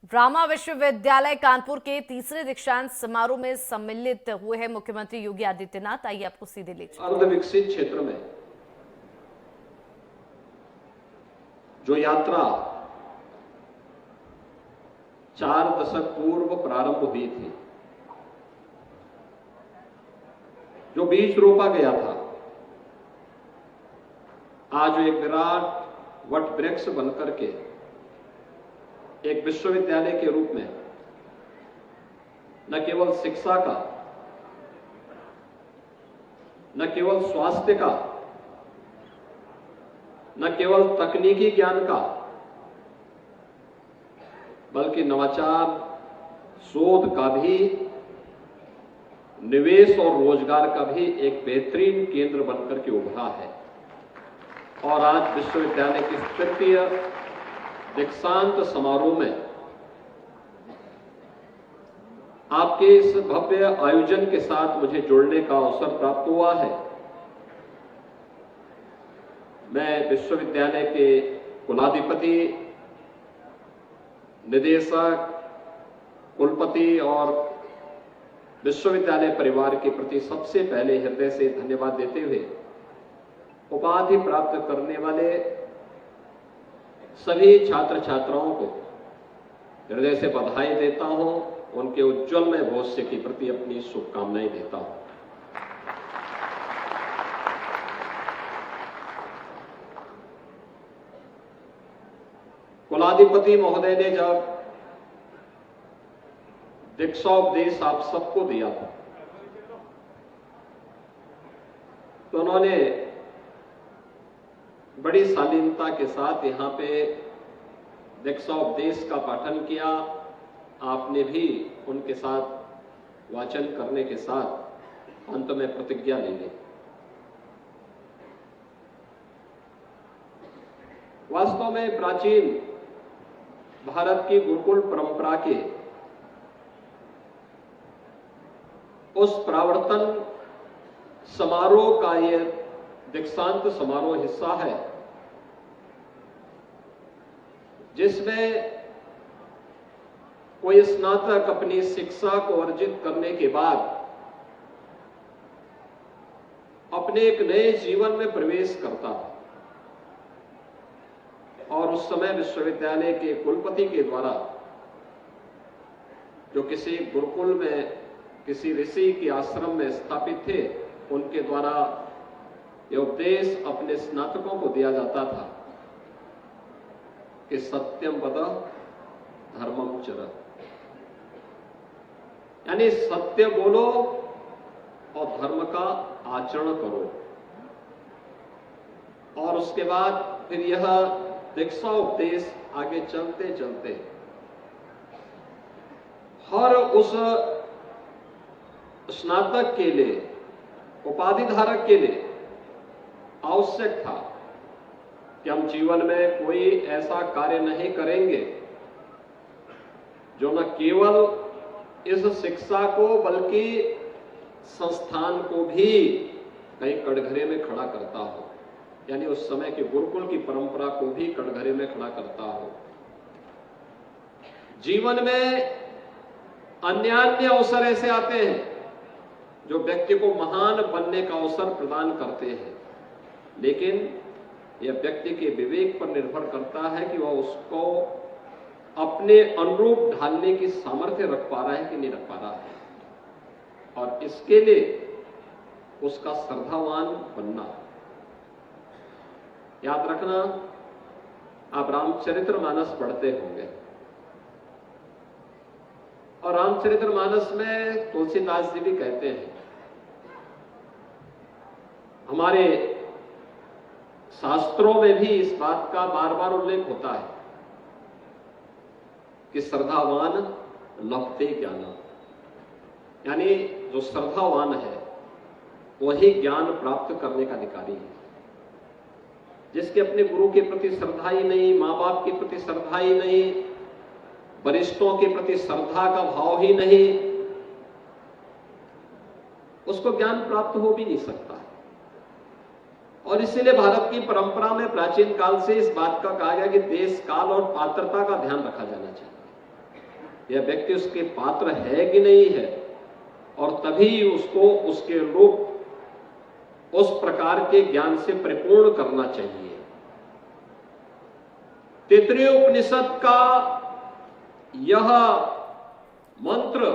Drama विश्वविद्यालय कानपुर के तीसरे दीक्षांत समारोह में सम्मिलित हुए हैं मुख्यमंत्री योगी आदित्यनाथ। आइए आपको सीधे ले चलते हैं। अर्ध विकसित क्षेत्र में जो यात्रा 4 दशक पूर्व प्रारंभ हुई थी, जो बीज रोपा गया था, आज एक विराट वट वृक्ष बनकर के एक विश्वविद्यालय के रूप में न केवल शिक्षा का, न केवल स्वास्थ्य का, न केवल तकनीकी ज्ञान का, बल्कि नवाचार, शोध का भी, निवेश और रोजगार का भी एक बेहतरीन केंद्र बनकर के उभरा है। और आज विश्वविद्यालय के तृतीय दीक्षांत समारोह में आपके इस भव्य आयोजन के साथ मुझे जुड़ने का अवसर प्राप्त हुआ है। मैं विश्वविद्यालय के कुलाधिपति, निदेशक, कुलपति और विश्वविद्यालय परिवार के प्रति सबसे पहले हृदय से धन्यवाद देते हुए उपाधि प्राप्त करने वाले सभी छात्र छात्राओं को हृदय से बधाई देता हूं, उनके उज्जवलमय भविष्य के प्रति अपनी शुभकामनाएं देता हूं। कुलाधिपति महोदय ने जब दीक्षोपदेश आप सबको दिया था, तो उन्होंने बड़ी शालीनता के साथ यहां पे दीक्षोपदेश का पाठन किया। आपने भी उनके साथ वाचन करने के साथ अंत में प्रतिज्ञा ले ली। वास्तव में प्राचीन भारत की गुरुकुल परंपरा के उस प्रावर्तन समारोह का यह दीक्षांत समारोह हिस्सा है, जिसमें कोई स्नातक अपनी शिक्षा को अर्जित करने के बाद अपने एक नए जीवन में प्रवेश करता है। और उस समय विश्वविद्यालय के कुलपति के द्वारा, जो किसी गुरुकुल में किसी ऋषि के आश्रम में स्थापित थे, उनके द्वारा यह उपदेश अपने स्नातकों को दिया जाता था कि सत्यम वद धर्मम चर, यानी सत्य बोलो और धर्म का आचरण करो। और उसके बाद फिर यह दीक्षा उपदेश आगे चलते चलते हर उस स्नातक के लिए, उपाधि धारक के लिए आवश्यक था कि हम जीवन में कोई ऐसा कार्य नहीं करेंगे जो न केवल इस शिक्षा को बल्कि संस्थान को भी कहीं कटघरे में खड़ा करता हो, यानी उस समय के गुरुकुल की परंपरा को भी कटघरे में खड़ा करता हो। जीवन में अन्य अवसर ऐसे आते हैं जो व्यक्ति को महान बनने का अवसर प्रदान करते हैं, लेकिन यह व्यक्ति के विवेक पर निर्भर करता है कि वह उसको अपने अनुरूप ढालने की सामर्थ्य रख पा रहा है कि नहीं रख पा रहा है। और इसके लिए उसका श्रद्धावान बनना। याद रखना, आप रामचरितमानस पढ़ते होंगे, और रामचरितमानस में तुलसीदास जी भी कहते हैं, हमारे शास्त्रों में भी इस बात का बार बार उल्लेख होता है कि श्रद्धावान लभते ज्ञान, यानी जो श्रद्धावान है वही ज्ञान प्राप्त करने का अधिकारी है। जिसके अपने गुरु के प्रति श्रद्धा ही नहीं, मां बाप के प्रति श्रद्धा ही नहीं, वरिष्ठों के प्रति श्रद्धा का भाव ही नहीं, उसको ज्ञान प्राप्त हो भी नहीं सकता। और इसीलिए भारत की परंपरा में प्राचीन काल से इस बात का कहा गया कि देश, काल और पात्रता का ध्यान रखा जाना चाहिए। यह व्यक्ति उसके पात्र है कि नहीं है, और तभी उसको उसके अनुरूप उस प्रकार के ज्ञान से परिपूर्ण करना चाहिए। तैत्तिरीय उपनिषद का यह मंत्र